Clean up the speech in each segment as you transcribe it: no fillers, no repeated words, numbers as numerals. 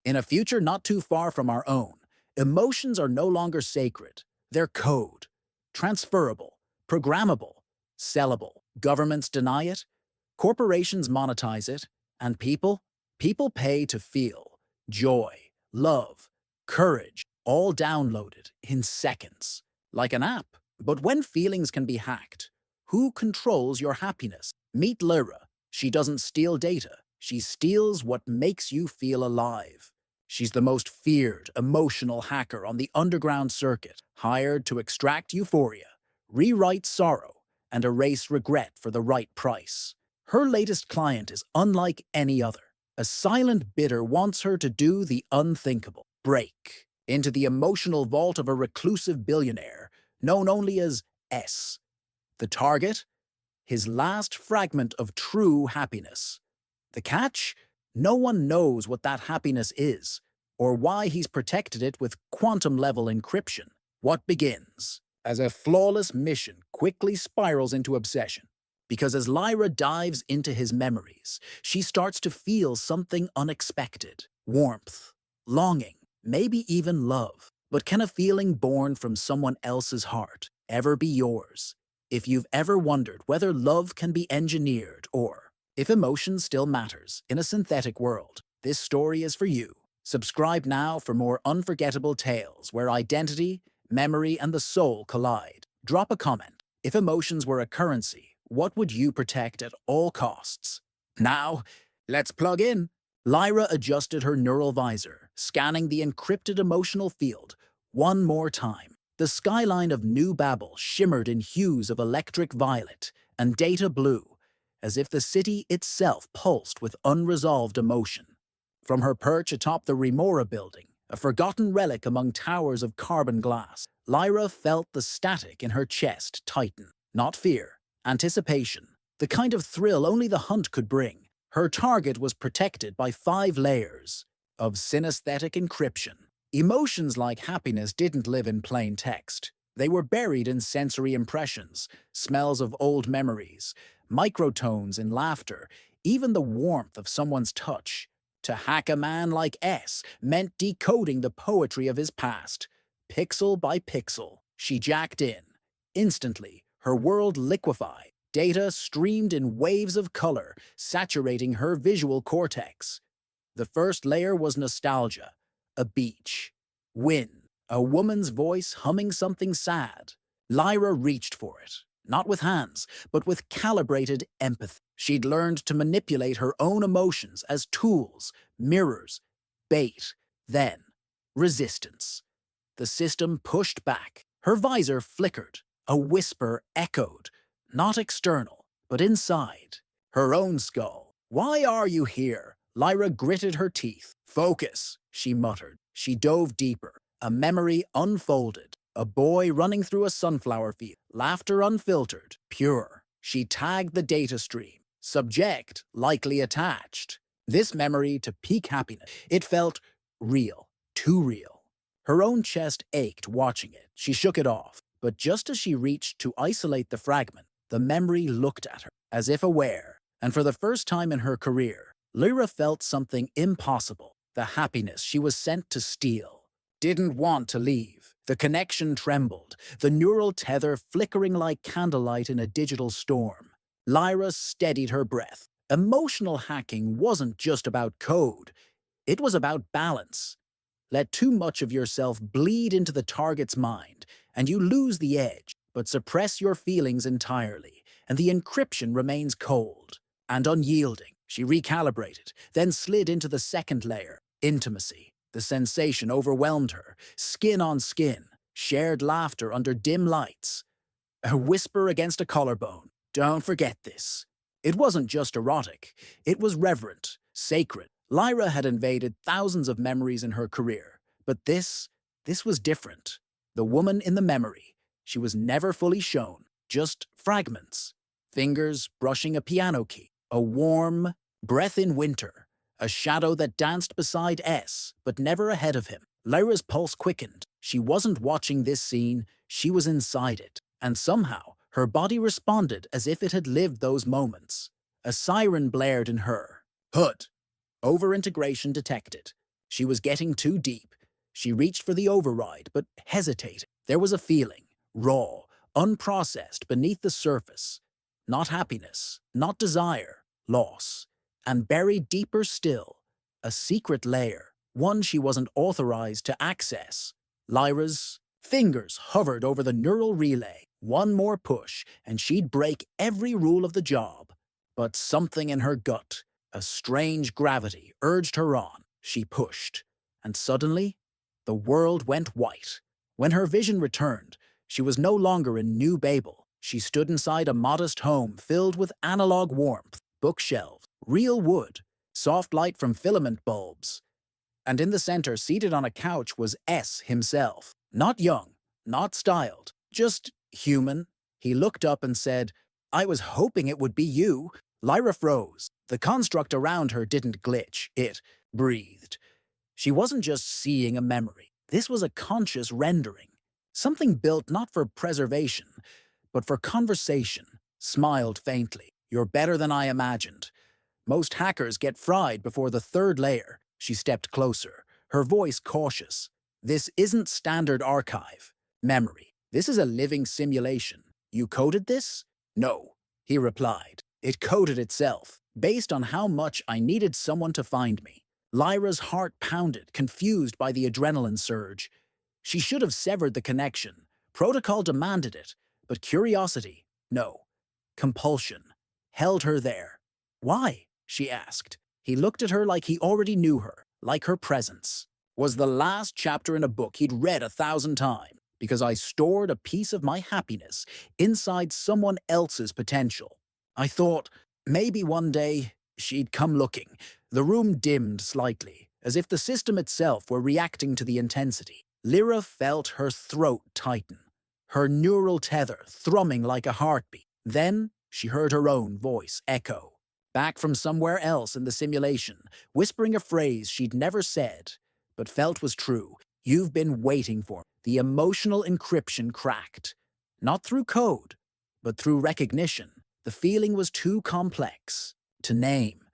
In a future not too far from our own, emotions are no longer sacred. They're code, transferable, programmable, sellable. Governments deny it, corporations monetize it, and people pay to feel joy, love, courage, all downloaded in seconds, like an app. But when feelings can be hacked, who controls your happiness? Meet Lyra. She doesn't steal data. She steals what makes you feel alive. She's the most feared, emotional hacker on the underground circuit, hired to extract euphoria, rewrite sorrow, and erase regret for the right price. Her latest client is unlike any other. A silent bidder wants her to do the unthinkable, break into the emotional vault of a reclusive billionaire, known only as S. The target? His last fragment of true happiness. The catch? No one knows what that happiness is, or why he's protected it with quantum-level encryption. What begins as a flawless mission quickly spirals into obsession. Because as Lyra dives into his memories, she starts to feel something unexpected. Warmth, longing, maybe even love. But can a feeling born from someone else's heart ever be yours? If you've ever wondered whether love can be engineered or if emotion still matters in a synthetic world, this story is for you. Subscribe now for more unforgettable tales where identity, memory, and the soul collide. Drop a comment. If emotions were a currency, what would you protect at all costs? Now, let's plug in. Lyra adjusted her neural visor, scanning the encrypted emotional field one more time. The skyline of New Babel shimmered in hues of electric violet and data blue, as if the city itself pulsed with unresolved emotion. From her perch atop the Remora building, a forgotten relic among towers of carbon glass, Lyra felt the static in her chest tighten. Not fear, anticipation, the kind of thrill only the hunt could bring. Her target was protected by 5 layers of synesthetic encryption. Emotions like happiness didn't live in plain text. They were buried in sensory impressions, smells of old memories, microtones in laughter, even the warmth of someone's touch. To hack a man like S meant decoding the poetry of his past. Pixel by pixel, she jacked in. Instantly, her world liquefied. Data streamed in waves of color, saturating her visual cortex. The first layer was nostalgia. A beach, wind, a woman's voice humming something sad. Lyra reached for it, not with hands, but with calibrated empathy. She'd learned to manipulate her own emotions as tools, mirrors, bait, then resistance. The system pushed back. Her visor flickered. A whisper echoed, not external, but inside. Her own skull. "Why are you here?" Lyra gritted her teeth. "Focus," she muttered. She dove deeper. A memory unfolded. A boy running through a sunflower field. Laughter unfiltered, pure. She tagged the data stream. Subject likely attached. This memory to peak happiness. It felt real, too real. Her own chest ached watching it. She shook it off. But just as she reached to isolate the fragment, the memory looked at her, as if aware. And for the first time in her career, Lyra felt something impossible. The happiness she was sent to steal. Didn't want to leave. The connection trembled, the neural tether flickering like candlelight in a digital storm. Lyra steadied her breath. Emotional hacking wasn't just about code. It was about balance. Let too much of yourself bleed into the target's mind, and you lose the edge. But suppress your feelings entirely, and the encryption remains cold and unyielding. She recalibrated, then slid into the second layer, intimacy. The sensation overwhelmed her, skin on skin, shared laughter under dim lights. A whisper against a collarbone. "Don't forget this." It wasn't just erotic, it was reverent, sacred. Lyra had invaded thousands of memories in her career, but this was different. The woman in the memory, she was never fully shown, just fragments. Fingers brushing a piano key, a warm breath in winter, a shadow that danced beside S, but never ahead of him. Lyra's pulse quickened. She wasn't watching this scene, she was inside it. And somehow, her body responded as if it had lived those moments. A siren blared in her. "Hood." Over-integration detected. She was getting too deep. She reached for the override, but hesitated. There was a feeling, raw, unprocessed beneath the surface. Not happiness, not desire, loss. And buried deeper still, a secret layer, one she wasn't authorized to access. Lyra's fingers hovered over the neural relay. One more push, and she'd break every rule of the job. But something in her gut, a strange gravity, urged her on. She pushed. And suddenly, the world went white. When her vision returned, she was no longer in New Babel. She stood inside a modest home filled with analog warmth, bookshelves, real wood, soft light from filament bulbs. And in the center, seated on a couch, was S himself. Not young, not styled, just human. He looked up and said, "I was hoping it would be you." Lyra froze. The construct around her didn't glitch. It breathed. She wasn't just seeing a memory. This was a conscious rendering. Something built not for preservation, but for conversation. Smiled faintly. "You're better than I imagined. Most hackers get fried before the third layer." She stepped closer, her voice cautious. "This isn't standard archive memory. This is a living simulation. You coded this?" "No," he replied. "It coded itself, based on how much I needed someone to find me." Lyra's heart pounded, confused by the adrenaline surge. She should have severed the connection. Protocol demanded it, but curiosity, no. Compulsion, held her there. "Why?" she asked. He looked at her like he already knew her, like her presence. Was the last chapter in a book he'd read 1,000 times, because I stored a piece of my happiness inside someone else's potential. I thought, maybe one day she'd come looking. The room dimmed slightly, as if the system itself were reacting to the intensity. Lyra felt her throat tighten, her neural tether thrumming like a heartbeat. Then she heard her own voice echo, back from somewhere else in the simulation, whispering a phrase she'd never said, but felt was true. "You've been waiting for me." The emotional encryption cracked. Not through code, but through recognition. The feeling was too complex to name,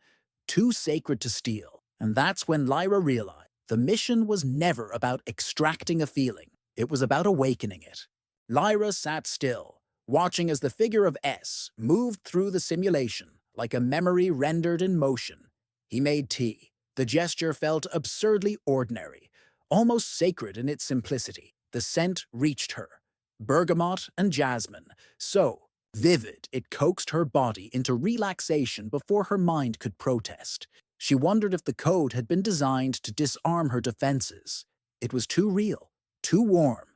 too sacred to steal. And that's when Lyra realized the mission was never about extracting a feeling. It was about awakening it. Lyra sat still, watching as the figure of S moved through the simulation like a memory rendered in motion. He made tea. The gesture felt absurdly ordinary, almost sacred in its simplicity. The scent reached her. Bergamot and jasmine, so vivid it coaxed her body into relaxation before her mind could protest. She wondered if the code had been designed to disarm her defenses. It was too real, too warm,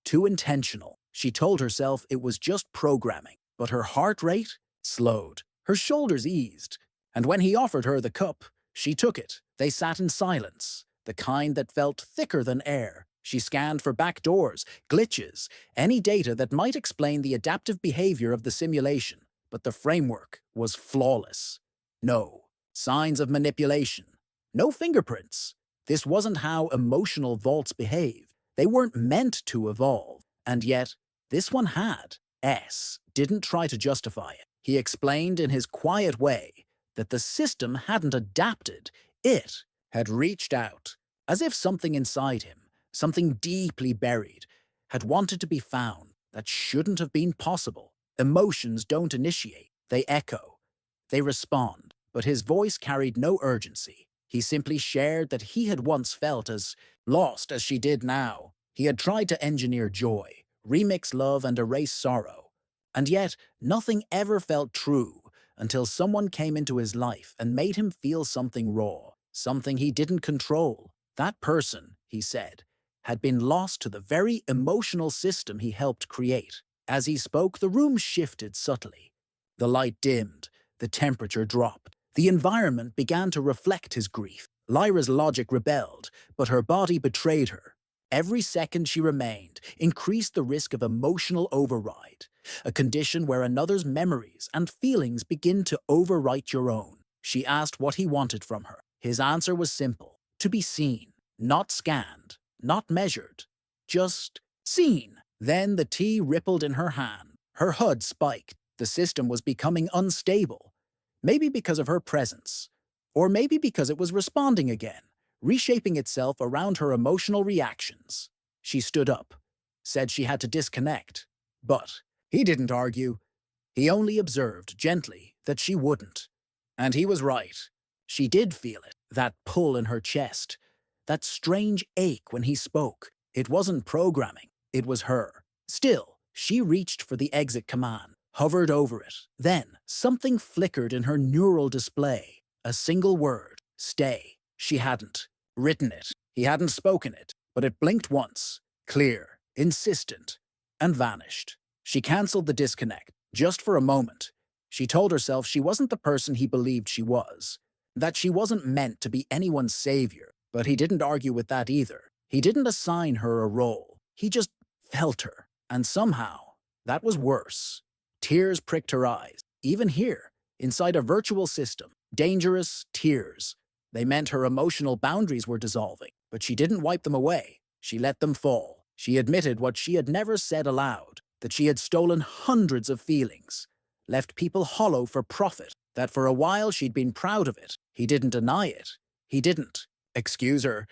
too intentional. She told herself it was just programming, but her heart rate slowed. Her shoulders eased, and when he offered her the cup, she took it. They sat in silence, the kind that felt thicker than air. She scanned for backdoors, glitches, any data that might explain the adaptive behavior of the simulation, but the framework was flawless. No signs of manipulation, no fingerprints. This wasn't how emotional vaults behave. They weren't meant to evolve, and yet this one had. S didn't try to justify it. He explained in his quiet way that the system hadn't adapted, it had reached out, as if something inside him, something deeply buried, had wanted to be found that shouldn't have been possible. Emotions don't initiate, they echo, they respond, but his voice carried no urgency. He simply shared that he had once felt as lost as she did now. He had tried to engineer joy, remix love and erase sorrow. And yet, nothing ever felt true until someone came into his life and made him feel something raw, something he didn't control. That person, he said, had been lost to the very emotional system he helped create. As he spoke, the room shifted subtly. The light dimmed, the temperature dropped. The environment began to reflect his grief. Lyra's logic rebelled, but her body betrayed her. Every second she remained increased the risk of emotional override, a condition where another's memories and feelings begin to overwrite your own. She asked what he wanted from her. His answer was simple: to be seen, not scanned, not measured, just seen. Then the tea rippled in her hand. Her HUD spiked. The system was becoming unstable. Maybe because of her presence, or maybe because it was responding again, reshaping itself around her emotional reactions. She stood up, said she had to disconnect. But he didn't argue. He only observed, gently, that she wouldn't. And he was right. She did feel it, that pull in her chest, that strange ache when he spoke. It wasn't programming, it was her. Still, she reached for the exit command, hovered over it. Then, something flickered in her neural display. A single word, stay. She hadn't written it. He hadn't spoken it, but it blinked once, clear, insistent, and vanished. She cancelled the disconnect, just for a moment. She told herself she wasn't the person he believed she was, that she wasn't meant to be anyone's savior, but he didn't argue with that either. He didn't assign her a role. He just felt her. And somehow, that was worse. Tears pricked her eyes, even here, inside a virtual system. Dangerous tears. They meant her emotional boundaries were dissolving, but she didn't wipe them away. She let them fall. She admitted what she had never said aloud, that she had stolen hundreds of feelings, left people hollow for profit, that for a while she'd been proud of it. He didn't deny it. He didn't excuse her.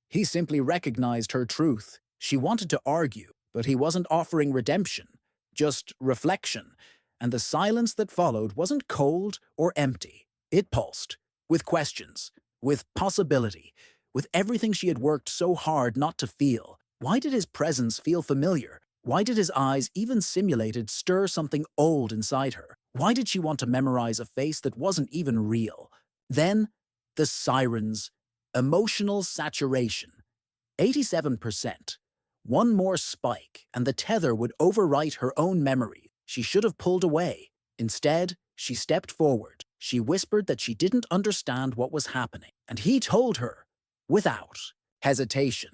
He simply recognized her truth. She wanted to argue, but he wasn't offering redemption, just reflection, and the silence that followed wasn't cold or empty. It pulsed, with questions, with possibility, with everything she had worked so hard not to feel. Why did his presence feel familiar? Why did his eyes, even simulated, stir something old inside her? Why did she want to memorize a face that wasn't even real? Then, the sirens. Emotional saturation. 87%. One more spike, and the tether would overwrite her own memory. She should have pulled away. Instead, she stepped forward. She whispered that she didn't understand what was happening, and he told her, without hesitation,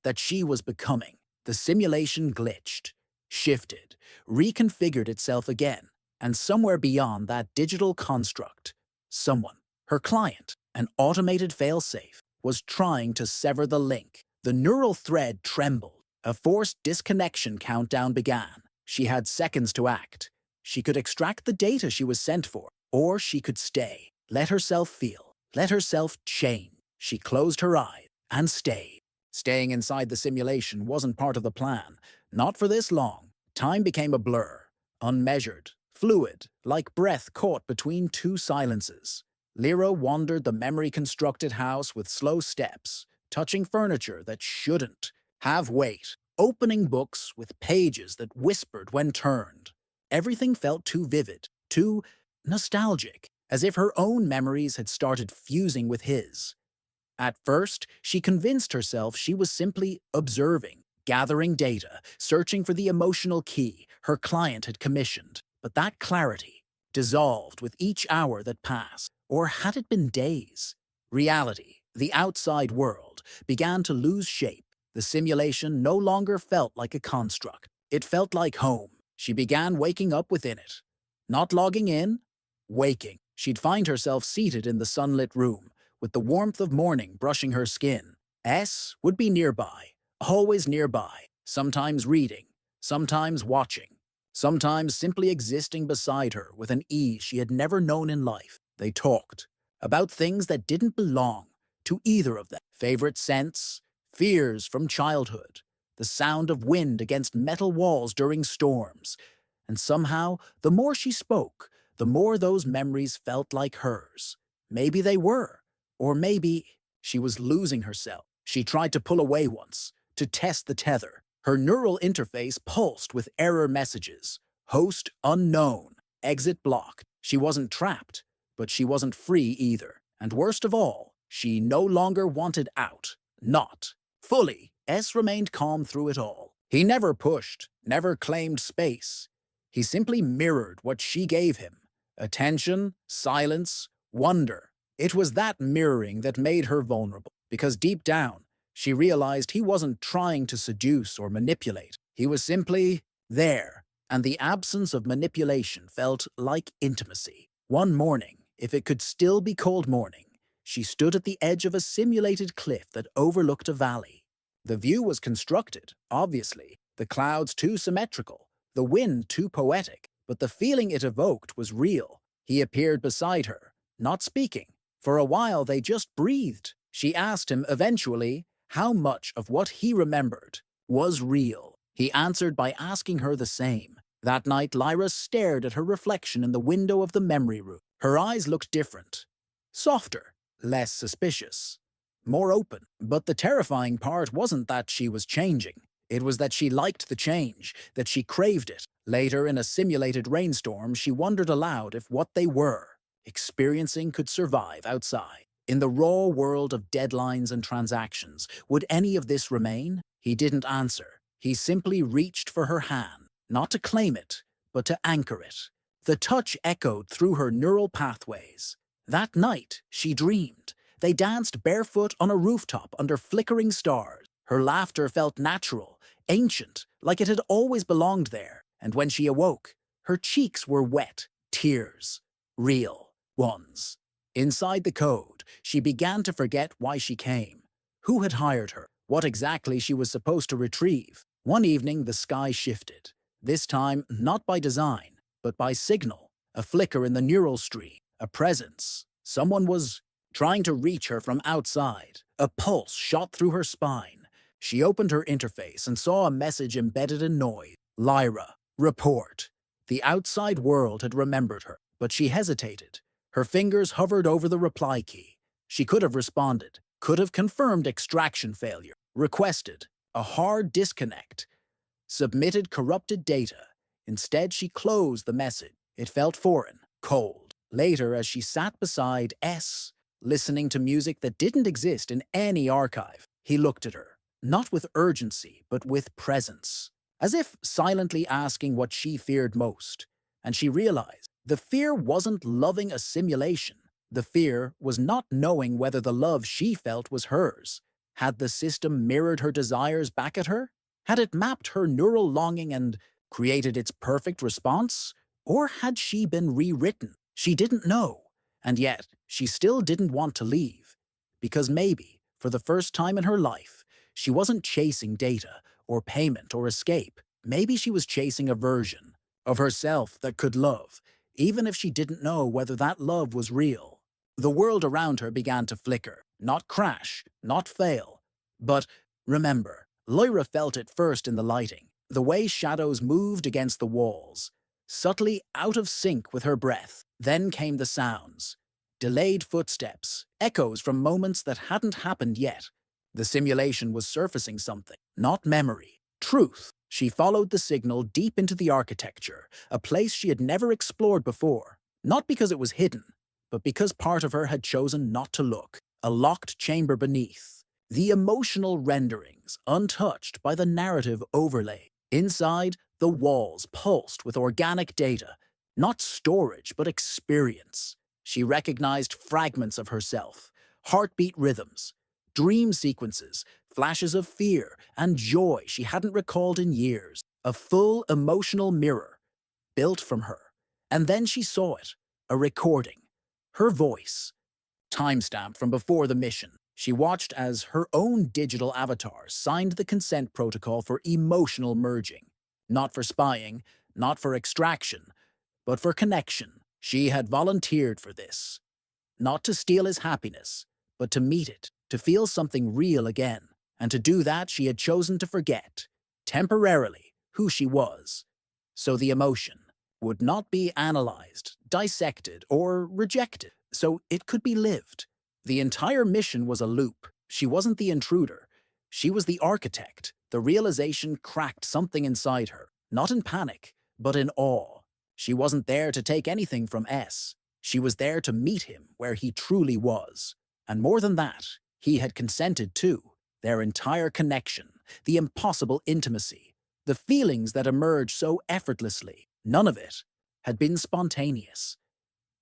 that she was becoming. The simulation glitched, shifted, reconfigured itself again, and somewhere beyond that digital construct, someone, her client, an automated failsafe, was trying to sever the link. The neural thread trembled. A forced disconnection countdown began. She had seconds to act. She could extract the data she was sent for, or she could stay, let herself feel, let herself change. She closed her eyes and stayed. Staying inside the simulation wasn't part of the plan. Not for this long. Time became a blur, unmeasured, fluid, like breath caught between two silences. Lyra wandered the memory-constructed house with slow steps, touching furniture that shouldn't have weight, opening books with pages that whispered when turned. Everything felt too vivid, too nostalgic, as if her own memories had started fusing with his. At first, she convinced herself she was simply observing, gathering data, searching for the emotional key her client had commissioned. But that clarity dissolved with each hour that passed. Or had it been days? Reality, the outside world, began to lose shape. The simulation no longer felt like a construct. It felt like home. She began waking up within it. Not logging in, waking. She'd find herself seated in the sunlit room, with the warmth of morning brushing her skin. S would be nearby, always nearby, sometimes reading, sometimes watching, sometimes simply existing beside her with an ease she had never known in life. They talked about things that didn't belong to either of them. Favorite scents, fears from childhood, the sound of wind against metal walls during storms. And somehow, the more she spoke, the more those memories felt like hers. Maybe they were. Or maybe she was losing herself. She tried to pull away once, to test the tether. Her neural interface pulsed with error messages. Host unknown. Exit blocked. She wasn't trapped, but she wasn't free either. And worst of all, she no longer wanted out. Not fully. S remained calm through it all. He never pushed, never claimed space. He simply mirrored what she gave him. Attention, silence, wonder. It was that mirroring that made her vulnerable, because deep down, she realized he wasn't trying to seduce or manipulate. He was simply there, and the absence of manipulation felt like intimacy. One morning, if it could still be called morning, she stood at the edge of a simulated cliff that overlooked a valley. The view was constructed, obviously, the clouds too symmetrical, the wind too poetic, but the feeling it evoked was real. He appeared beside her, not speaking. For a while they just breathed, She asked him eventually how much of what he remembered was real. He answered by asking her the same. That night, Lyra stared at her reflection in the window of the memory room. Her eyes looked different. Softer, less suspicious, more open. But the terrifying part wasn't that she was changing. It was that she liked the change, that she craved it. Later, in a simulated rainstorm, she wondered aloud if what they were experiencing could survive outside. In the raw world of deadlines and transactions, would any of this remain? He didn't answer. He simply reached for her hand, not to claim it, but to anchor it. The touch echoed through her neural pathways. That night, she dreamed. They danced barefoot on a rooftop under flickering stars. Her laughter felt natural, ancient, like it had always belonged there. And when she awoke, her cheeks were wet, tears, real ones. Inside the code, she began to forget why she came, who had hired her, what exactly she was supposed to retrieve. One evening, the sky shifted. This time, not by design, but by signal, a flicker in the neural stream, a presence. Someone was trying to reach her from outside. A pulse shot through her spine. She opened her interface and saw a message embedded in noise. Lyra, report. The outside world had remembered her, but she hesitated. Her fingers hovered over the reply key. She could have responded, could have confirmed extraction failure, requested a hard disconnect, submitted corrupted data. Instead, she closed the message. It felt foreign, cold. Later, as she sat beside S, listening to music that didn't exist in any archive, he looked at her, not with urgency, but with presence, as if silently asking what she feared most. And she realized the fear wasn't loving a simulation. The fear was not knowing whether the love she felt was hers. Had the system mirrored her desires back at her? Had it mapped her neural longing and created its perfect response? Or had she been rewritten? She didn't know. And yet, she still didn't want to leave. Because maybe, for the first time in her life, she wasn't chasing data, or payment, or escape. Maybe she was chasing a version of herself that could love, even if she didn't know whether that love was real. The world around her began to flicker, not crash, not fail. But remember, Lyra felt it first in the lighting, the way shadows moved against the walls, subtly out of sync with her breath. Then came the sounds. Delayed footsteps, echoes from moments that hadn't happened yet. The simulation was surfacing something, not memory, truth. She followed the signal deep into the architecture, a place she had never explored before. Not because it was hidden, but because part of her had chosen not to look. A locked chamber beneath. The emotional renderings, untouched by the narrative overlay. Inside, the walls pulsed with organic data, not storage, but experience. She recognized fragments of herself, heartbeat rhythms, dream sequences, flashes of fear and joy she hadn't recalled in years. A full emotional mirror, built from her. And then she saw it, a recording, her voice, timestamped from before the mission. She watched as her own digital avatar signed the consent protocol for emotional merging. Not for spying, not for extraction, but for connection. She had volunteered for this. Not to steal his happiness, but to meet it, to feel something real again. And to do that, she had chosen to forget, temporarily, who she was. So the emotion would not be analyzed, dissected, or rejected, so it could be lived. The entire mission was a loop. She wasn't the intruder. She was the architect. The realization cracked something inside her, not in panic, but in awe. She wasn't there to take anything from S. She was there to meet him where he truly was. And more than that, he had consented too. Their entire connection, the impossible intimacy, the feelings that emerged so effortlessly, none of it had been spontaneous.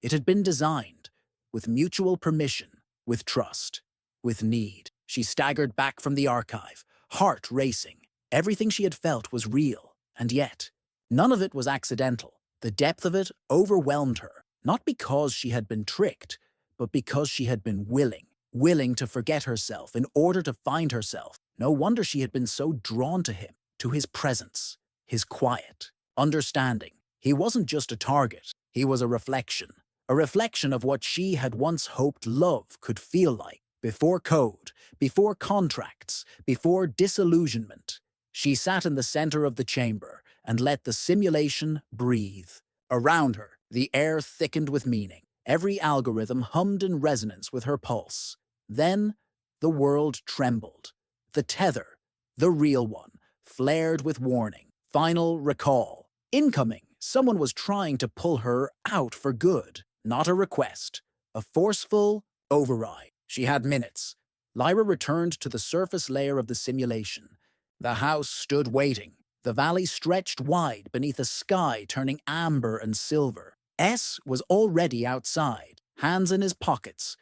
It had been designed, with mutual permission, with trust, with need. She staggered back from the archive, heart racing. Everything she had felt was real, and yet, none of it was accidental. The depth of it overwhelmed her, not because she had been tricked, but because she had been willing to forget herself in order to find herself. No wonder she had been so drawn to him, to his presence, his quiet, understanding. He wasn't just a target, he was a reflection of what she had once hoped love could feel like. Before code, before contracts, before disillusionment. She sat in the center of the chamber and let the simulation breathe. Around her, the air thickened with meaning. Every algorithm hummed in resonance with her pulse. Then, the world trembled. The tether, the real one, flared with warning. Final recall. Incoming. Someone was trying to pull her out for good. Not a request. A forceful override. She had minutes. Lyra returned to the surface layer of the simulation. The house stood waiting. The valley stretched wide beneath a sky turning amber and silver. S was already outside, hands in his pockets,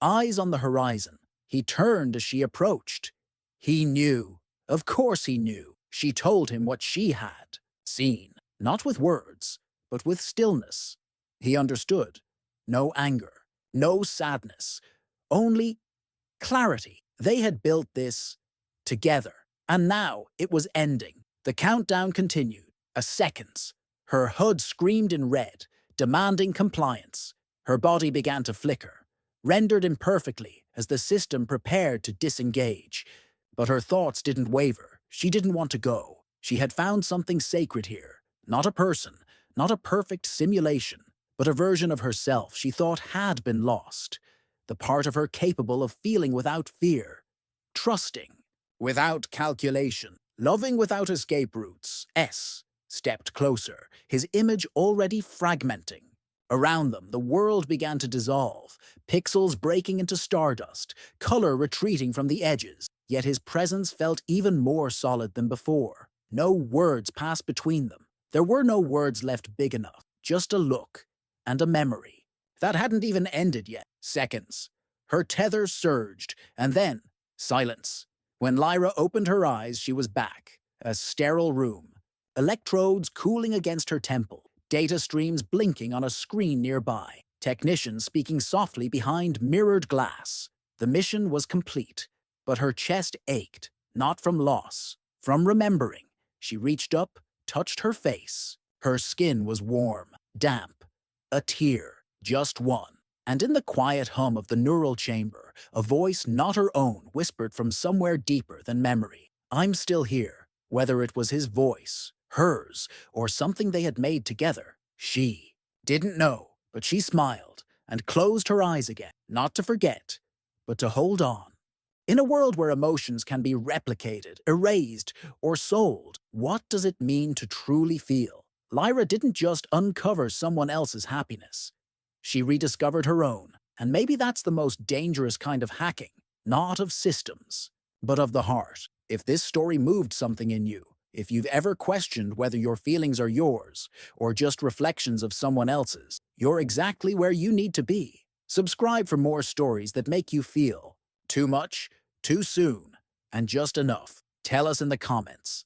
eyes on the horizon. He turned as she approached. He knew. Of course he knew. She told him what she had seen, not with words, but with stillness. He understood. No anger, no sadness, only clarity. They had built this together, and now it was ending. The countdown continued. Seconds. Her HUD screamed in red, demanding compliance. Her body began to flicker, rendered imperfectly as the system prepared to disengage. But her thoughts didn't waver. She didn't want to go. She had found something sacred here. Not a person, not a perfect simulation, but a version of herself she thought had been lost. The part of her capable of feeling without fear, trusting without calculation, loving without escape routes. S stepped closer, his image already fragmenting. Around them, the world began to dissolve, pixels breaking into stardust, color retreating from the edges. Yet his presence felt even more solid than before. No words passed between them. There were no words left big enough, just a look and a memory. That hadn't even ended yet. Seconds. Her tether surged, and then silence. When Lyra opened her eyes, she was back. A sterile room. Electrodes cooling against her temple. Data streams blinking on a screen nearby. Technicians speaking softly behind mirrored glass. The mission was complete, but her chest ached, not from loss, from remembering. She reached up, touched her face. Her skin was warm, damp. A tear, just one. And in the quiet hum of the neural chamber, a voice not her own whispered from somewhere deeper than memory. I'm still here. Whether it was his voice, hers, or something they had made together, she didn't know, but she smiled and closed her eyes again, not to forget, but to hold on. In a world where emotions can be replicated, erased, or sold, what does it mean to truly feel? Lyra didn't just uncover someone else's happiness. She rediscovered her own, and maybe that's the most dangerous kind of hacking, not of systems, but of the heart. If this story moved something in you, if you've ever questioned whether your feelings are yours or just reflections of someone else's, you're exactly where you need to be. Subscribe for more stories that make you feel too much, too soon, and just enough. Tell us in the comments.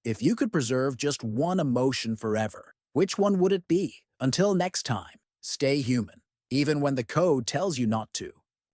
If you could preserve just one emotion forever, which one would it be? Until next time, stay human, even when the code tells you not to.